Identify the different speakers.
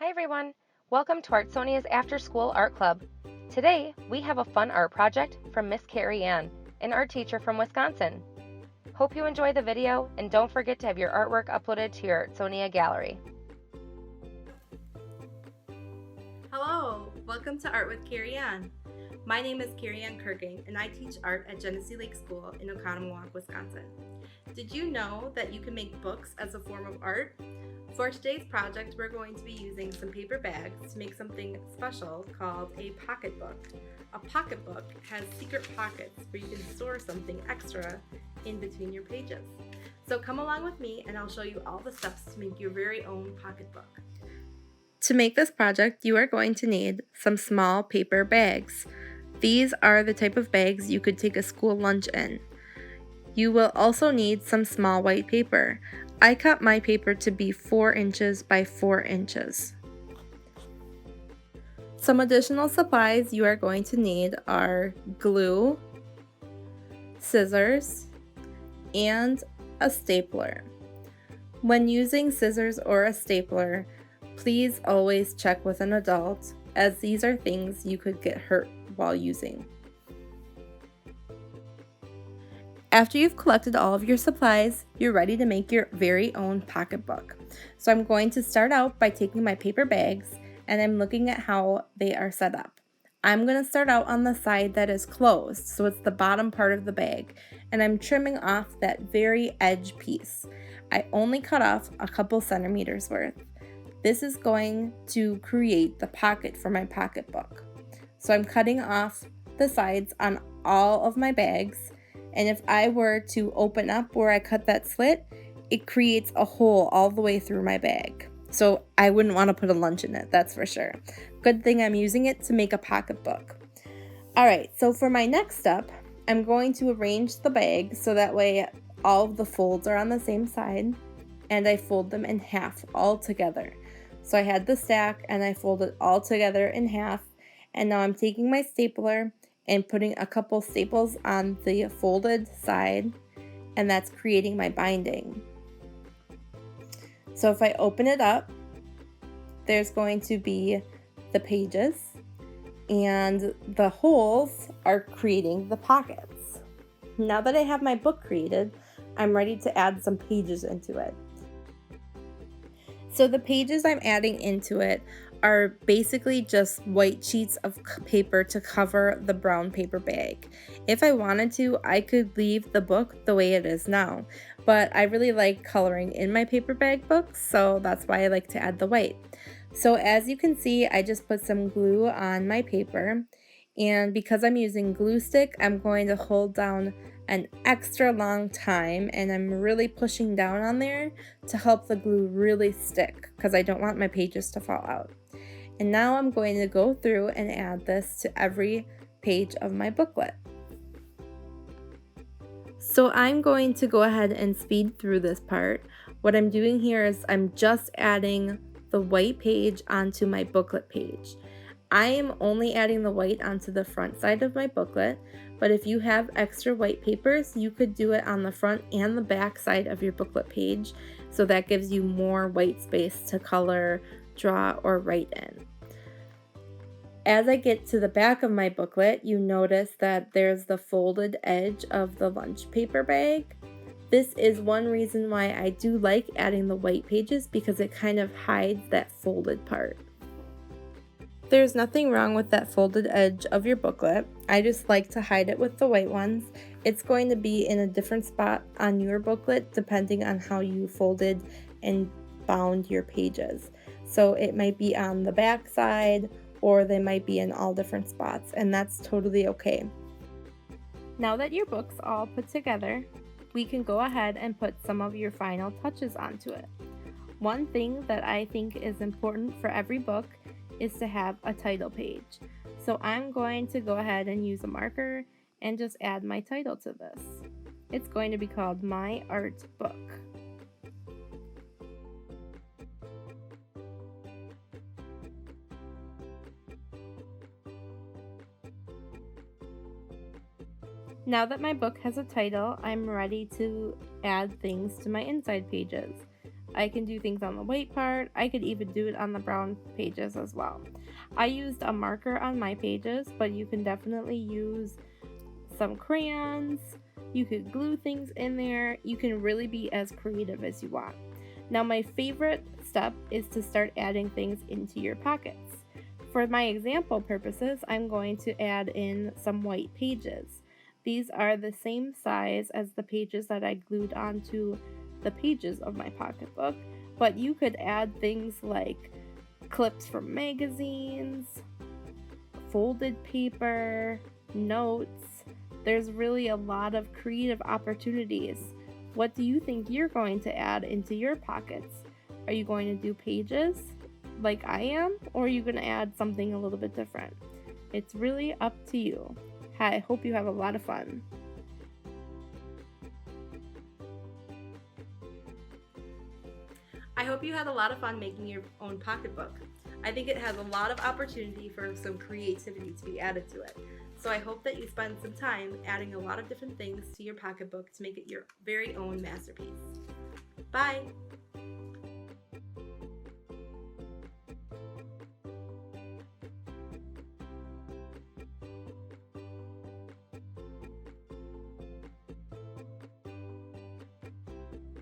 Speaker 1: Hi everyone! Welcome to Artsonia's After School Art Club. Today, we have a fun art project from Miss Carrie Ann, an art teacher from Wisconsin. Hope you enjoy the video and don't forget to have your artwork uploaded to your Artsonia gallery.
Speaker 2: Hello! Welcome to Art with Carrie Ann. My name is Carrie Ann Kirking and I teach art at Genesee Lake School in Oconomowoc, Wisconsin. Did you know that you can make books as a form of art? For today's project, we're going to be using some paper bags to make something special called a pocketbook. A pocketbook has secret pockets where you can store something extra in between your pages. So come along with me and I'll show you all the steps to make your very own pocketbook. To make this project, you are going to need some small paper bags. These are the type of bags you could take a school lunch in. You will also need some small white paper. I cut my paper to be 4 inches by 4 inches. Some additional supplies you are going to need are glue, scissors, and a stapler. When using scissors or a stapler, please always check with an adult, as these are things you could get hurt while using. After you've collected all of your supplies, you're ready to make your very own pocketbook. So I'm going to start out by taking my paper bags and I'm looking at how they are set up. I'm going to start out on the side that is closed, so it's the bottom part of the bag, and I'm trimming off that very edge piece. I only cut off a couple centimeters worth. This is going to create the pocket for my pocketbook. So I'm cutting off the sides on all of my bags, and if I were to open up where I cut that slit, it creates a hole all the way through my bag. So I wouldn't want to put a lunch in it, that's for sure. Good thing I'm using it to make a pocketbook. Alright, so for my next step, I'm going to arrange the bag so that way all of the folds are on the same side, and I fold them in half all together. So I had the stack and I folded all together in half, and now I'm taking my stapler and putting a couple staples on the folded side, and that's creating my binding. So if I open it up, there's going to be the pages, and the holes are creating the pockets. Now that I have my book created, I'm ready to add some pages into it. So the pages I'm adding into it are basically just white sheets of paper to cover the brown paper bag. If I wanted to, I could leave the book the way it is now, but I really like coloring in my paper bag books, so that's why I like to add the white. So as you can see, I just put some glue on my paper, and because I'm using glue stick, I'm going to hold down an extra long time, and I'm really pushing down on there to help the glue really stick because I don't want my pages to fall out. And now I'm going to go through and add this to every page of my booklet. So I'm going to go ahead and speed through this part. What I'm doing here is I'm just adding the white page onto my booklet page. I am only adding the white onto the front side of my booklet, but if you have extra white papers, you could do it on the front and the back side of your booklet page, so that gives you more white space to color, draw, or write in. As I get to the back of my booklet, you notice that there's the folded edge of the lunch paper bag. This is one reason why I do like adding the white pages, because it kind of hides that folded part. There's nothing wrong with that folded edge of your booklet. I just like to hide it with the white ones. It's going to be in a different spot on your booklet depending on how you folded and bound your pages. So it might be on the back side, or they might be in all different spots, and that's totally okay. Now that your book's all put together, we can go ahead and put some of your final touches onto it. One thing that I think is important for every book is to have a title page. So I'm going to go ahead and use a marker and just add my title to this. It's going to be called My Art Book. Now that my book has a title, I'm ready to add things to my inside pages. I can do things on the white part. I could even do it on the brown pages as well. I used a marker on my pages, but you can definitely use some crayons. You could glue things in there. You can really be as creative as you want. Now, my favorite step is to start adding things into your pockets. For my example purposes, I'm going to add in some white pages. These are the same size as the pages that I glued onto the pages of my pocketbook, but you could add things like clips from magazines, folded paper, notes. There's really a lot of creative opportunities. What do you think you're going to add into your pockets? Are you going to do pages like I am, or are you going to add something a little bit different? It's really up to you. I hope you have a lot of fun. I hope you had a lot of fun making your own pocketbook. I think it has a lot of opportunity for some creativity to be added to it. So I hope that you spend some time adding a lot of different things to your pocketbook to make it your very own masterpiece. Bye!